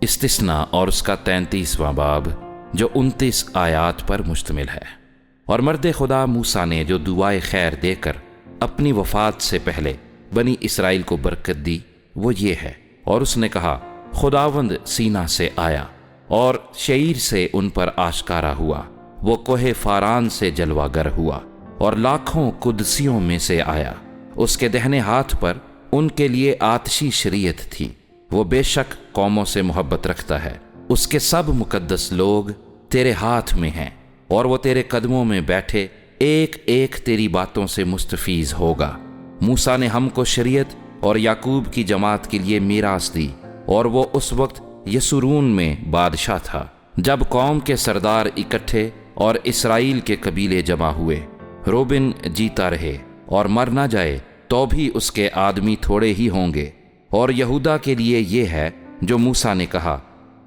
استثنا اور اس کا 33واں باب جو 29 آیات پر مشتمل ہے۔ اور مرد خدا موسیٰ نے جو دعائے خیر دے کر اپنی وفات سے پہلے بنی اسرائیل کو برکت دی وہ یہ ہے، اور اس نے کہا خداوند سینا سے آیا اور شعیر سے ان پر آشکارا ہوا، وہ کوہ فاران سے جلوہ گر ہوا اور لاکھوں قدسیوں میں سے آیا، اس کے دہنے ہاتھ پر ان کے لیے آتشی شریعت تھی، وہ بے شک قوموں سے محبت رکھتا ہے، اس کے سب مقدس لوگ تیرے ہاتھ میں ہیں، اور وہ تیرے قدموں میں بیٹھے ایک ایک تیری باتوں سے مستفیض ہوگا۔ موسیٰ نے ہم کو شریعت اور یعقوب کی جماعت کے لیے میراث دی، اور وہ اس وقت یسورون میں بادشاہ تھا جب قوم کے سردار اکٹھے اور اسرائیل کے قبیلے جمع ہوئے۔ روبن جیتا رہے اور مر نہ جائے تو بھی اس کے آدمی تھوڑے ہی ہوں گے۔ اور یہودا کے لیے یہ ہے جو موسیٰ نے کہا،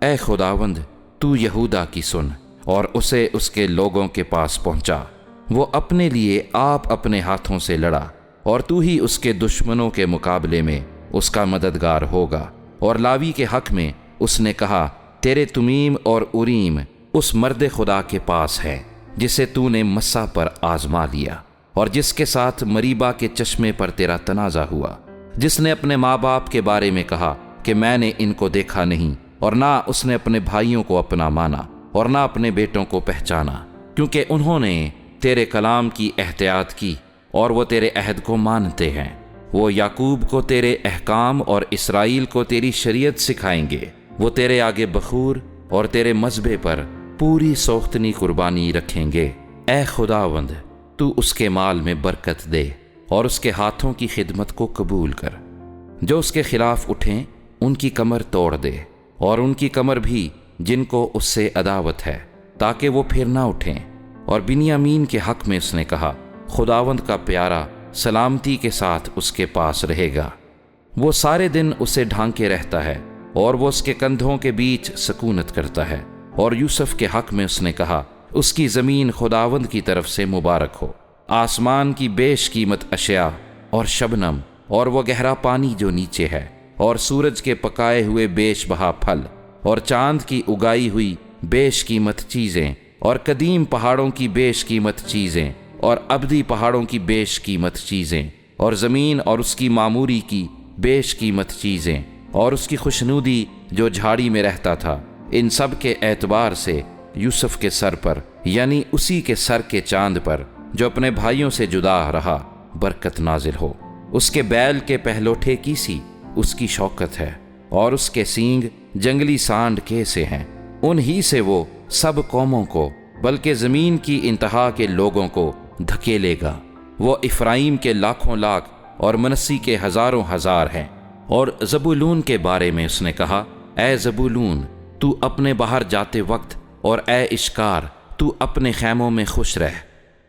اے خداوند تو یہودا کی سن، اور اسے اس کے لوگوں کے پاس پہنچا، وہ اپنے لیے آپ اپنے ہاتھوں سے لڑا، اور تو ہی اس کے دشمنوں کے مقابلے میں اس کا مددگار ہوگا۔ اور لاوی کے حق میں اس نے کہا، تیرے تمیم اور اریم اس مرد خدا کے پاس ہے جسے تو نے مسا پر آزما لیا، اور جس کے ساتھ مریبا کے چشمے پر تیرا تنازع ہوا، جس نے اپنے ماں باپ کے بارے میں کہا کہ میں نے ان کو دیکھا نہیں، اور نہ اس نے اپنے بھائیوں کو اپنا مانا اور نہ اپنے بیٹوں کو پہچانا، کیونکہ انہوں نے تیرے کلام کی احتیاط کی اور وہ تیرے عہد کو مانتے ہیں۔ وہ یعقوب کو تیرے احکام اور اسرائیل کو تیری شریعت سکھائیں گے، وہ تیرے آگے بخور اور تیرے مذبح پر پوری سوختنی قربانی رکھیں گے۔ اے خداوند تو اس کے مال میں برکت دے اور اس کے ہاتھوں کی خدمت کو قبول کر، جو اس کے خلاف اٹھیں ان کی کمر توڑ دے، اور ان کی کمر بھی جن کو اس سے عداوت ہے، تاکہ وہ پھر نہ اٹھیں۔ اور بنیامین کے حق میں اس نے کہا، خداوند کا پیارا سلامتی کے ساتھ اس کے پاس رہے گا، وہ سارے دن اسے ڈھانکے رہتا ہے، اور وہ اس کے کندھوں کے بیچ سکونت کرتا ہے۔ اور یوسف کے حق میں اس نے کہا، اس کی زمین خداوند کی طرف سے مبارک ہو، آسمان کی بیش قیمت اشیاء اور شبنم، اور وہ گہرا پانی جو نیچے ہے، اور سورج کے پکائے ہوئے بیش بہا پھل، اور چاند کی اگائی ہوئی بیش قیمت چیزیں، اور قدیم پہاڑوں کی بیش قیمت چیزیں، اور ابدی پہاڑوں کی بیش قیمت چیزیں، اور زمین اور اس کی معموری کی بیش قیمت چیزیں، اور اس کی خوشنودی جو جھاڑی میں رہتا تھا، ان سب کے اعتبار سے یوسف کے سر پر، یعنی اسی کے سر کے چاند پر جو اپنے بھائیوں سے جدا رہا، برکت نازل ہو۔ اس کے بیل کے پہلوٹھے کی سی اس کی شوکت ہے، اور اس کے سینگ جنگلی سانڈ کے سے ہیں، انہی سے وہ سب قوموں کو بلکہ زمین کی انتہا کے لوگوں کو دھکیلے گا۔ وہ افرائیم کے لاکھوں لاکھ اور منسی کے ہزاروں ہزار ہیں۔ اور زبولون کے بارے میں اس نے کہا، اے زبولون تو اپنے باہر جاتے وقت، اور اے اشکار تو اپنے خیموں میں خوش رہ۔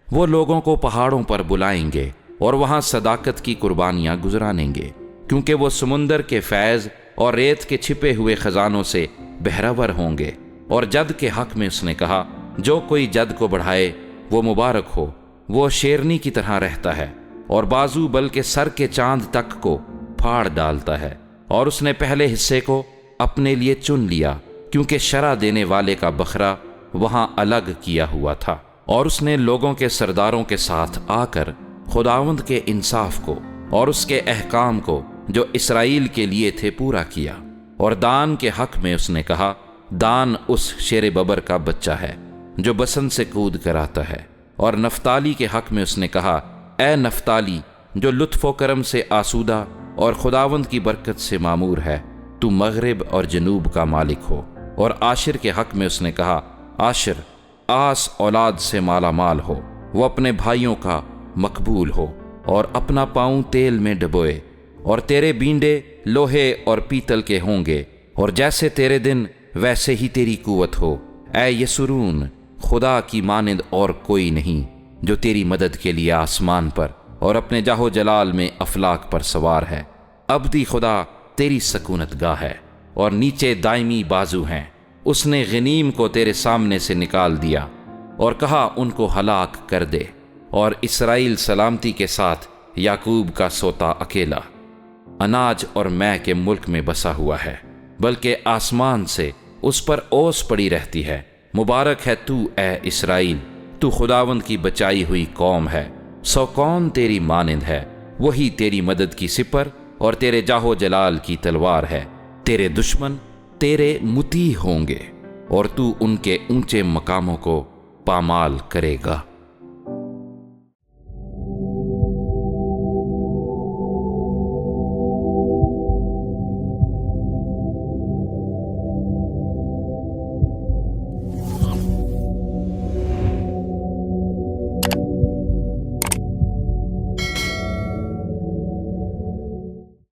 وہ لوگوں کو پہاڑوں پر بلائیں گے اور وہاں صداقت کی قربانیاں گزرانیں گے، کیونکہ وہ سمندر کے فیض اور ریت کے چھپے ہوئے خزانوں سے بہرور ہوں گے۔ اور جد کے حق میں اس نے کہا، جو کوئی جد کو بڑھائے وہ مبارک ہو، وہ شیرنی کی طرح رہتا ہے اور بازو بلکہ سر کے چاند تک کو پھاڑ ڈالتا ہے۔ اور اس نے پہلے حصے کو اپنے لیے چن لیا، کیونکہ شرع دینے والے کا بکرا وہاں الگ کیا ہوا تھا۔ اور اس نے لوگوں کے سرداروں کے ساتھ آ کر خداوند کے انصاف کو اور اس کے احکام کو جو اسرائیل کے لیے تھے پورا کیا۔ اور دان کے حق میں اس نے کہا، دان اس شیر ببر کا بچہ ہے جو بسن سے کود کر آتا ہے۔ اور نفتالی کے حق میں اس نے کہا، اے نفتالی جو لطف و کرم سے آسودہ اور خداوند کی برکت سے معمور ہے، تو مغرب اور جنوب کا مالک ہو۔ اور عاشر کے حق میں اس نے کہا، عاشر آس اولاد سے مالا مال ہو، وہ اپنے بھائیوں کا مقبول ہو، اور اپنا پاؤں تیل میں ڈبوئے، اور تیرے بینڈے لوہے اور پیتل کے ہوں گے، اور جیسے تیرے دن ویسے ہی تیری قوت ہو۔ اے یسورون خدا کی مانند اور کوئی نہیں، جو تیری مدد کے لیے آسمان پر اور اپنے جاہو جلال میں افلاک پر سوار ہے۔ ابدی خدا تیری سکونت گاہ ہے، اور نیچے دائمی بازو ہیں۔ اس نے غنیم کو تیرے سامنے سے نکال دیا اور کہا ان کو ہلاک کر دے، اور اسرائیل سلامتی کے ساتھ یعقوب کا سوتا اکیلا اناج اور مے کے ملک میں بسا ہوا ہے۔ بلکہ آسمان سے اس پر اوس پڑی رہتی ہے۔ مبارک ہے تو اے اسرائیل، تو خداوند کی بچائی ہوئی قوم ہے۔ سو کون تیری مانند ہے؟ وہی تیری مدد کی سپر اور تیرے جاہو جلال کی تلوار ہے۔ تیرے دشمن تیرے مطیع ہوں گے اور تو ان کے اونچے مقاموں کو پامال کرے گا۔